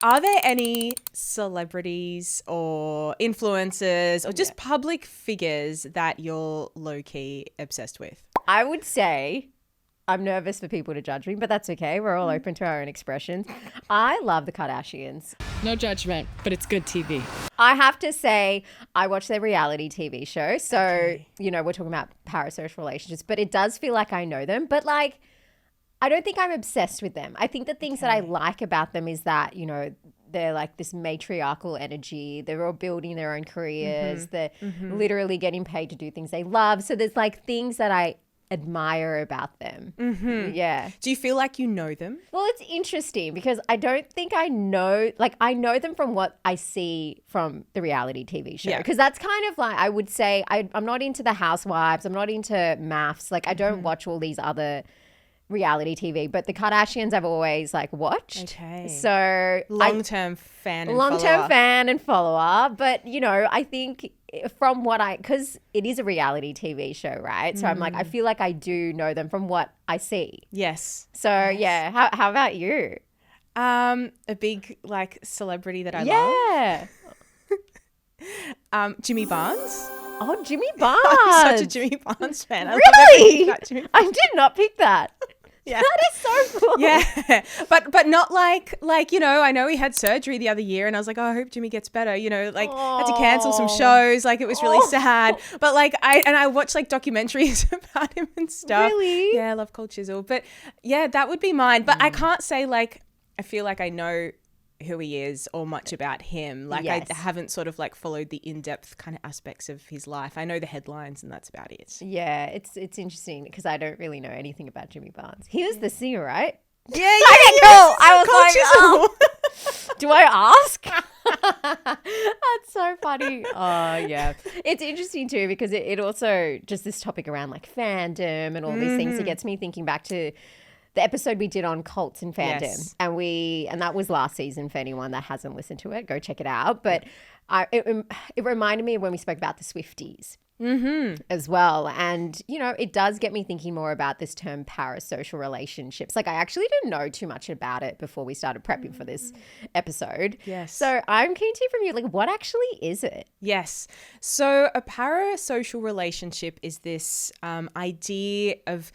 Are there any celebrities or influencers or just public figures that you're low-key obsessed with? I would say I'm nervous for people to judge me, but that's okay. We're all open to our own expressions. I love the Kardashians. No judgment, but it's good TV. I have to say I watch their reality TV show. So, we're talking about parasocial relationships, but it does feel like I know them. But like, I don't think I'm obsessed with them. I think the things that I like about them is that, they're like this matriarchal energy. They're all building their own careers. They're literally getting paid to do things they love. So there's like things that I admire about them. Yeah. Do you feel like you know them? Well, it's interesting because I don't think I know them from what I see from the reality TV show. Because that's kind of like, I would say, I'm not into the housewives. I'm not into maths. Like I don't watch all these other reality TV, but the Kardashians I've always like watched. Okay. So long-term fan and follower. But, I think from because it is a reality TV show, right? So I'm like, I feel like I do know them from what I see. Yes. So yeah. How about you? A big like celebrity that I love. Jimmy Barnes. Oh, Jimmy Barnes. I'm such a Jimmy Barnes fan. Really? I did not pick that. Yeah. That is so cool. Yeah. But not like, I know he had surgery the other year and I was like, oh, I hope Jimmy gets better. Had to cancel some shows. Like it was really sad. But like I watched like documentaries about him and stuff. Really? Yeah, I love Cold Chisel. But yeah, that would be mine. But I can't say like, I feel like I know who he is or much about him. Like I haven't sort of like followed the in-depth kind of aspects of his life. I know the headlines and that's about it. Yeah, it's interesting because I don't really know anything about Jimmy Barnes. He was the singer, right? Yeah. Cool. I was like, do I ask? That's so funny. Oh, yeah. It's interesting too because it also just this topic around like fandom and all these things. It gets me thinking back to the episode we did on cults and fandom, and that was last season. For anyone that hasn't listened to it, go check it out. But it reminded me of when we spoke about the Swifties as well, and it does get me thinking more about this term parasocial relationships. Like I actually didn't know too much about it before we started prepping for this episode. Yes. So I'm keen to hear from you. Like, what actually is it? Yes. So a parasocial relationship is this idea of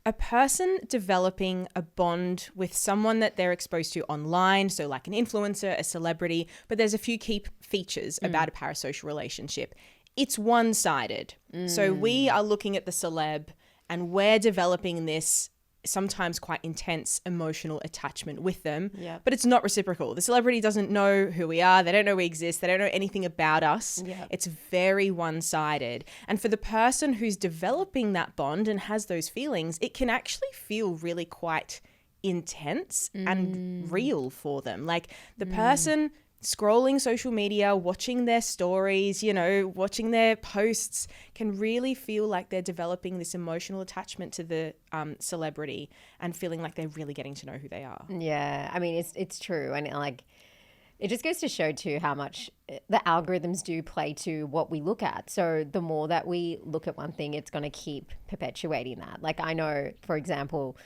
a person developing a bond with someone that they're exposed to online, so like an influencer, a celebrity, but there's a few key features about a parasocial relationship. It's one-sided. So we are looking at the celeb and we're developing this sometimes quite intense emotional attachment with them, but it's not reciprocal. The celebrity doesn't know who we are. They don't know we exist. They don't know anything about us. It's very one-sided. And for the person who's developing that bond and has those feelings, it can actually feel really quite intense and real for them. Like the person scrolling social media, watching their stories, watching their posts can really feel like they're developing this emotional attachment to the celebrity and feeling like they're really getting to know who they are. Yeah, I mean, it's true. And like, it just goes to show too how much the algorithms do play to what we look at. So the more that we look at one thing, it's going to keep perpetuating that. Like I know, for example,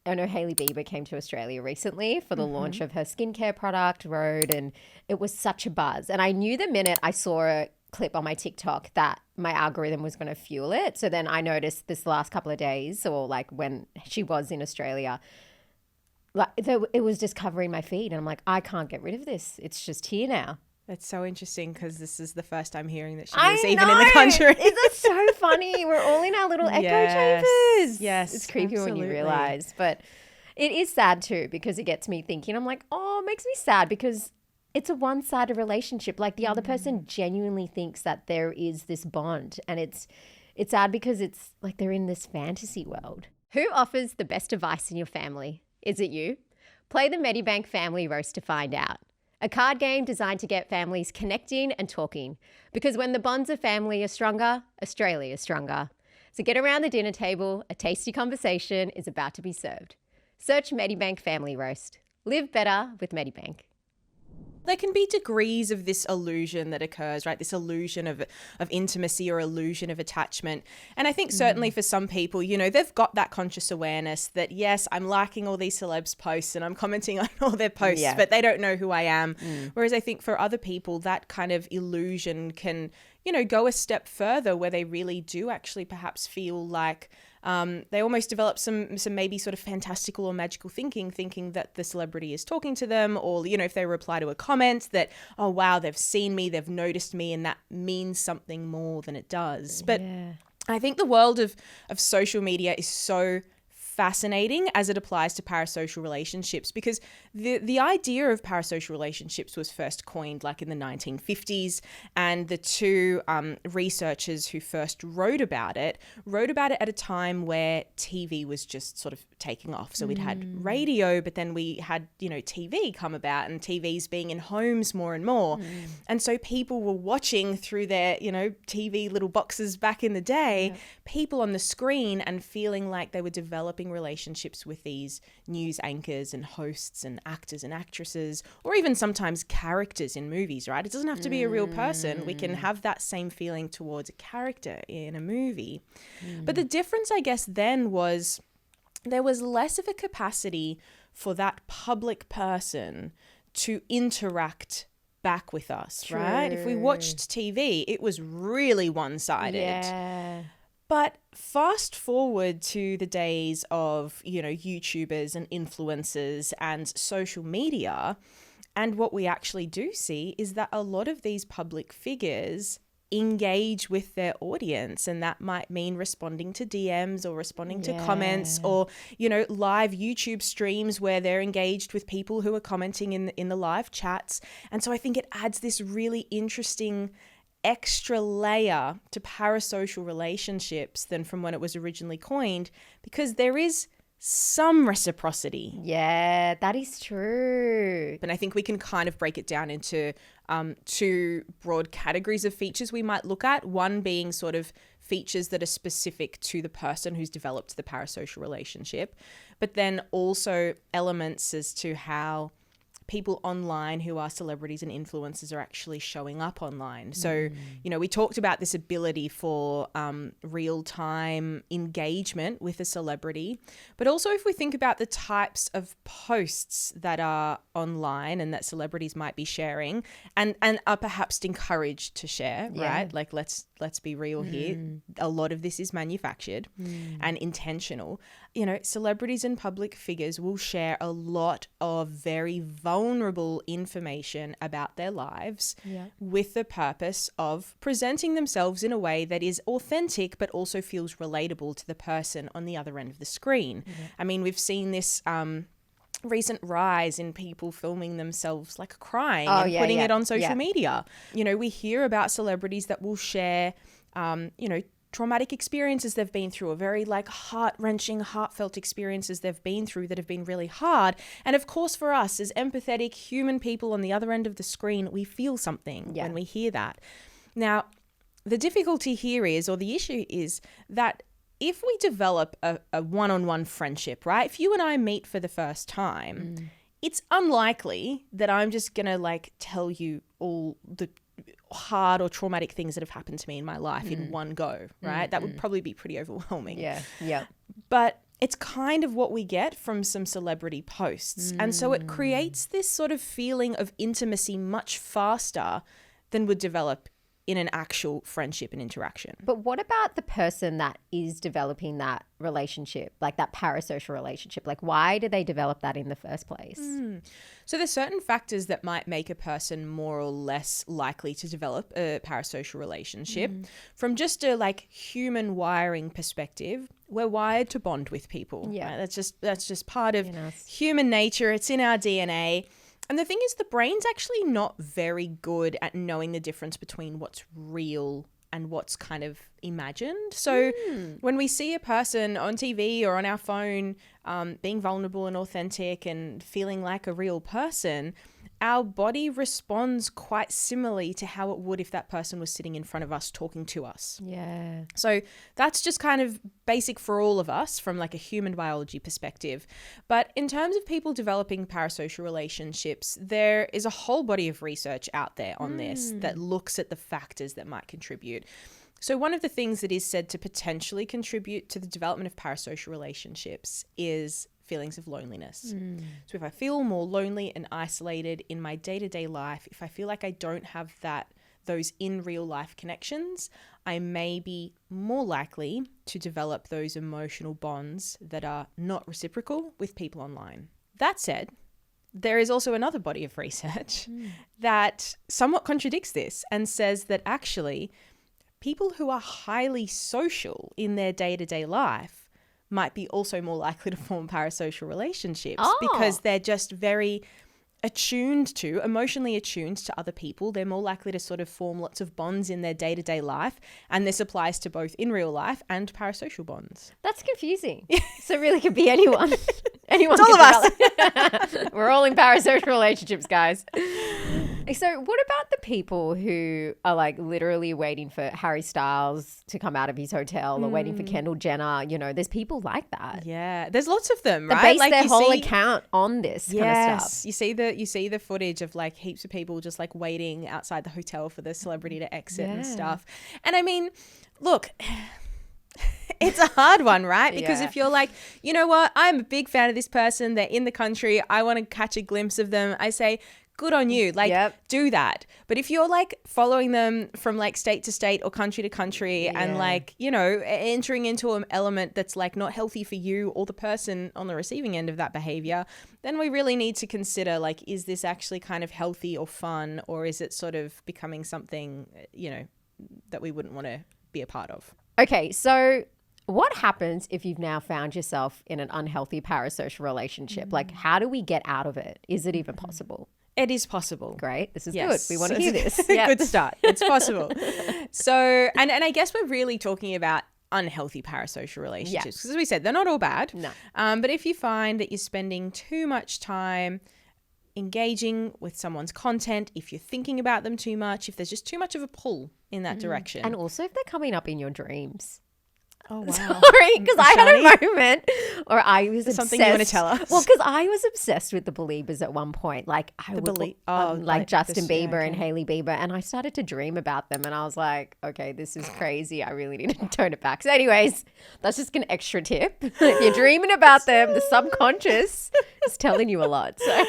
Hailey Bieber came to Australia recently for the launch of her skincare product, Rhode, and it was such a buzz. And I knew the minute I saw a clip on my TikTok that my algorithm was going to fuel it. So then I noticed this last couple of days, or like when she was in Australia, like it was just covering my feed. And I'm like, I can't get rid of this. It's just here now. That's so interesting because this is the first time hearing that she was even in the country. Isn't it so funny? We're all in our little echo chambers. Yes. It's creepy absolutely. when you realize. But it is sad too because it gets me thinking. I'm like, it makes me sad because it's a one-sided relationship. Like the other person genuinely thinks that there is this bond. And it's sad because it's like they're in this fantasy world. Who offers the best advice in your family? Is it you? Play the Medibank Family Roast to find out. A card game designed to get families connecting and talking. Because when the bonds of family are stronger, Australia is stronger. So get around the dinner table. A tasty conversation is about to be served. Search Medibank Family Roast. Live better with Medibank. there can be degrees of this illusion that occurs, right? This illusion of intimacy or illusion of attachment. And I think certainly for some people, you know, they've got that conscious awareness that, yes, I'm liking all these celebs' posts and I'm commenting on all their posts, but they don't know who I am. Whereas I think for other people, that kind of illusion can, you know, go a step further where they really do actually perhaps feel like they almost develop some maybe sort of fantastical or magical thinking that the celebrity is talking to them, or, you know, if they reply to a comment that, oh, wow, they've seen me, they've noticed me, and that means something more than it does. But I think the world of social media is so fascinating as it applies to parasocial relationships, because the idea of parasocial relationships was first coined like in the 1950s, and the two researchers who first wrote about it at a time where TV was just sort of taking off. So we'd had radio, but then we had, you know, TV come about, and TVs being in homes more and more. And so people were watching through their, you know, TV little boxes back in the day, people on the screen, and feeling like they were developing relationships with these news anchors and hosts and actors and actresses, or even sometimes characters in movies, right? It doesn't have to be a real person. We can have that same feeling towards a character in a movie. But the difference, I guess, then was there was less of a capacity for that public person to interact back with us, right? If we watched TV, it was really one-sided. But fast forward to the days of, you know, YouTubers and influencers and social media, and what we actually do see is that a lot of these public figures engage with their audience, and that might mean responding to DMs or responding to comments, or, you know, live YouTube streams where they're engaged with people who are commenting in the live chats. And so I think it adds this really interesting extra layer to parasocial relationships than from when it was originally coined, because there is some reciprocity. Yeah, that is true. And I think we can kind of break it down into two broad categories of features we might look at. One being sort of features that are specific to the person who's developed the parasocial relationship, but then also elements as to how people online who are celebrities and influencers are actually showing up online. So, you know, we talked about this ability for real-time engagement with a celebrity, but also if we think about the types of posts that are online and that celebrities might be sharing and are perhaps encouraged to share, right? Like, let's be real here. A lot of this is manufactured and intentional. You know, celebrities and public figures will share a lot of very vulnerable information about their lives with the purpose of presenting themselves in a way that is authentic but also feels relatable to the person on the other end of the screen. I mean, we've seen this recent rise in people filming themselves like crying and putting it on social media. You know, we hear about celebrities that will share, you know, traumatic experiences they've been through, or very like heart-wrenching, heartfelt experiences they've been through that have been really hard. And of course, for us as empathetic human people on the other end of the screen, we feel something when we hear that. Now, the difficulty here is, or the issue is, that if we develop a one-on-one friendship, right? If you and I meet for the first time, it's unlikely that I'm just going to like tell you all the hard or traumatic things that have happened to me in my life in one go, right? That would probably be pretty overwhelming. But it's kind of what we get from some celebrity posts. And so it creates this sort of feeling of intimacy much faster than would develop in an actual friendship and interaction. But what about the person that is developing that relationship, like that parasocial relationship? Like, why do they develop that in the first place? So there's certain factors that might make a person more or less likely to develop a parasocial relationship. From just a like human wiring perspective, we're wired to bond with people. Right? That's just part of human nature. It's in our DNA. And the thing is, the brain's actually not very good at knowing the difference between what's real and what's kind of imagined. So when we see a person on TV or on our phone being vulnerable and authentic and feeling like a real person, our body responds quite similarly to how it would if that person was sitting in front of us talking to us. Yeah. So that's just kind of basic for all of us from like a human biology perspective. But in terms of people developing parasocial relationships, there is a whole body of research out there on this that looks at the factors that might contribute. So one of the things that is said to potentially contribute to the development of parasocial relationships is feelings of loneliness. So if I feel more lonely and isolated in my day-to-day life, if I feel like I don't have those in real life connections, I may be more likely to develop those emotional bonds that are not reciprocal with people online. That said, there is also another body of research that somewhat contradicts this and says that actually people who are highly social in their day-to-day life might be also more likely to form parasocial relationships because they're just very emotionally attuned to other people. They're more likely to sort of form lots of bonds in their day-to-day life. And this applies to both in real life and parasocial bonds. That's confusing. So it really could be anyone. Anyone. It's all of us. We're all in parasocial relationships, guys. So what about the people who are like literally waiting for Harry Styles to come out of his hotel or waiting for Kendall Jenner? You know, there's people like that. Yeah, there's lots of them, right? They base their whole account on this kind of stuff. You see the footage of like heaps of people just like waiting outside the hotel for the celebrity to exit and stuff. And I mean, look, it's a hard one, right? Because if you're like, you know what, I'm a big fan of this person, they're in the country, I want to catch a glimpse of them, I say, good on you. Like, do that. But if you're like following them from like state to state or country to country and like, you know, entering into an element that's like not healthy for you or the person on the receiving end of that behavior, then we really need to consider like, is this actually kind of healthy or fun, or is it sort of becoming something, you know, that we wouldn't want to be a part of? Okay, so what happens if you've now found yourself in an unhealthy parasocial relationship? Like, how do we get out of it? Is it even possible? It is possible. Great. This is good. We want to hear this. Good start. It's possible. So, and I guess we're really talking about unhealthy parasocial relationships. Because as we said, they're not all bad. No. But if you find that you're spending too much time engaging with someone's content, if you're thinking about them too much, if there's just too much of a pull in that direction. And also if they're coming up in your dreams. Oh, wow. Sorry, because I had a moment or I was obsessed. Something you want to tell us? Well, because I was obsessed with the Beliebers at one point. Like like Justin Bieber and Hailey Bieber. And I started to dream about them and I was like, okay, this is crazy. I really need to tone it back. So anyways, that's just an extra tip. If you're dreaming about them, the subconscious is telling you a lot. So.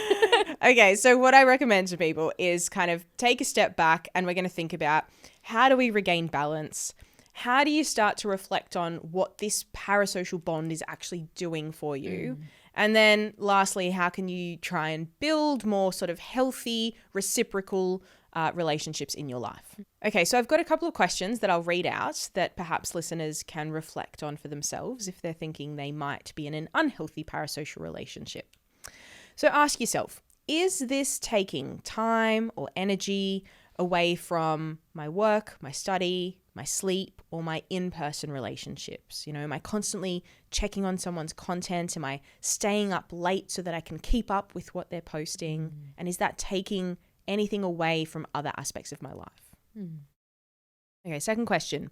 Okay, so what I recommend to people is kind of take a step back and we're going to think about how do we regain balance? How do you start to reflect on what this parasocial bond is actually doing for you? And then lastly, how can you try and build more sort of healthy, reciprocal relationships in your life? Okay, so I've got a couple of questions that I'll read out that perhaps listeners can reflect on for themselves if they're thinking they might be in an unhealthy parasocial relationship. So ask yourself, is this taking time or energy away from my work, my study, my sleep, or my in-person relationships? You know, am I constantly checking on someone's content? Am I staying up late so that I can keep up with what they're posting? And is that taking anything away from other aspects of my life? Okay, second question.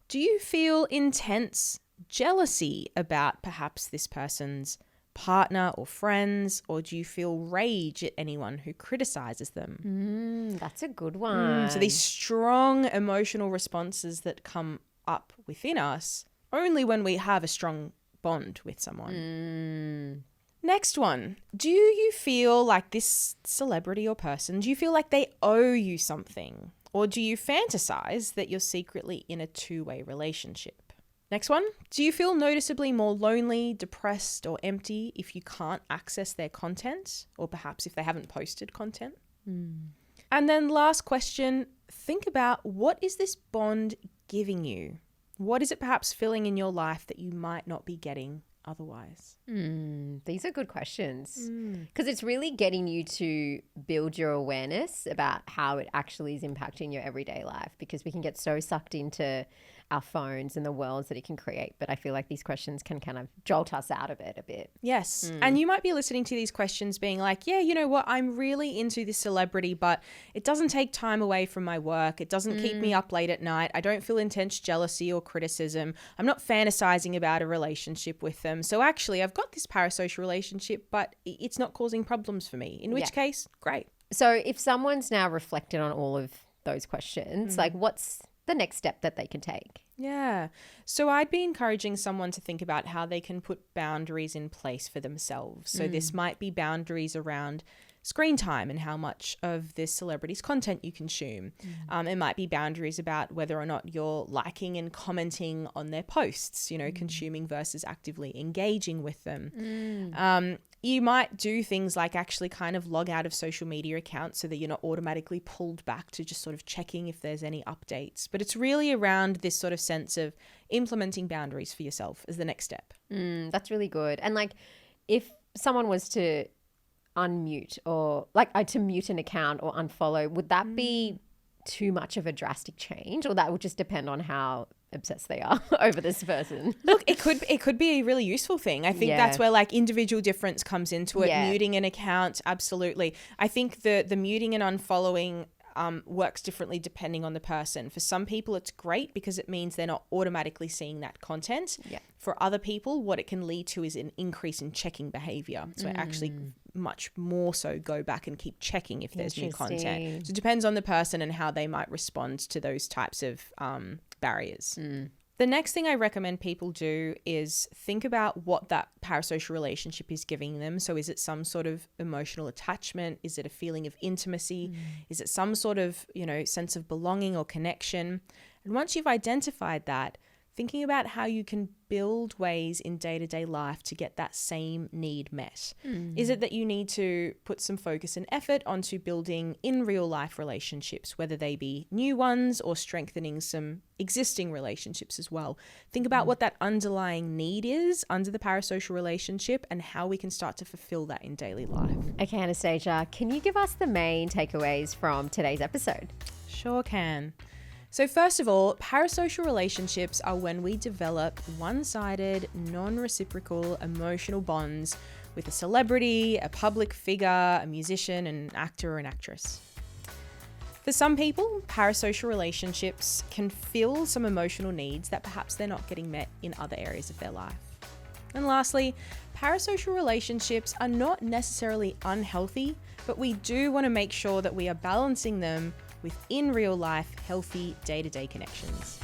Do you feel intense jealousy about perhaps this person's partner or friends, or do you feel rage at anyone who criticizes them? That's a good one. So these strong emotional responses that come up within us only when we have a strong bond with someone. Next one. Do you feel like this celebrity or person, do you feel like they owe you something? Or do you fantasize that you're secretly in a two-way relationship? Next one. Do you feel noticeably more lonely, depressed, or empty if you can't access their content, or perhaps if they haven't posted content? And then last question, think about, what is this bond giving you? What is it perhaps filling in your life that you might not be getting otherwise? These are good questions because it's really getting you to build your awareness about how it actually is impacting your everyday life, because we can get so sucked into our phones and the worlds that it can create. But I feel like these questions can kind of jolt us out of it a bit. Yes. And you might be listening to these questions being like, yeah, you know what? I'm really into this celebrity, but it doesn't take time away from my work. It doesn't keep me up late at night. I don't feel intense jealousy or criticism. I'm not fantasizing about a relationship with them. So actually, I've got this parasocial relationship, but it's not causing problems for me. In which case, great. So if someone's now reflected on all of those questions, like what's the next step that they can take? Yeah. So I'd be encouraging someone to think about how they can put boundaries in place for themselves. So this might be boundaries around screen time and how much of this celebrity's content you consume. It might be boundaries about whether or not you're liking and commenting on their posts, you know, consuming versus actively engaging with them. You might do things like actually kind of log out of social media accounts so that you're not automatically pulled back to just sort of checking if there's any updates. But it's really around this sort of sense of implementing boundaries for yourself as the next step. That's really good. And like if someone was to unmute or like to mute an account or unfollow, would that be too much of a drastic change, or that would just depend on how obsessed they are over this person? Look, it could be a really useful thing. I think that's where like individual difference comes into it. Muting an account, absolutely. I think the muting and unfollowing works differently depending on the person. For some people, it's great because it means they're not automatically seeing that content. For other people, what it can lead to is an increase in checking behavior. So actually much more so go back and keep checking if there's new content. So it depends on the person and how they might respond to those types of barriers. The next thing I recommend people do is think about what that parasocial relationship is giving them. So is it some sort of emotional attachment? Is it a feeling of intimacy? Is it some sort of, you know, sense of belonging or connection? And once you've identified that, thinking about how you can build ways in day-to-day life to get that same need met. Is it that you need to put some focus and effort onto building in real life relationships, whether they be new ones or strengthening some existing relationships as well? Think about what that underlying need is under the parasocial relationship and how we can start to fulfill that in daily life. Okay, Anastasia, can you give us the main takeaways from today's episode? Sure can. So first of all, parasocial relationships are when we develop one-sided, non-reciprocal emotional bonds with a celebrity, a public figure, a musician, an actor or an actress. For some people, parasocial relationships can fill some emotional needs that perhaps they're not getting met in other areas of their life. And lastly, parasocial relationships are not necessarily unhealthy, but we do want to make sure that we are balancing them with in real life, healthy day-to-day connections.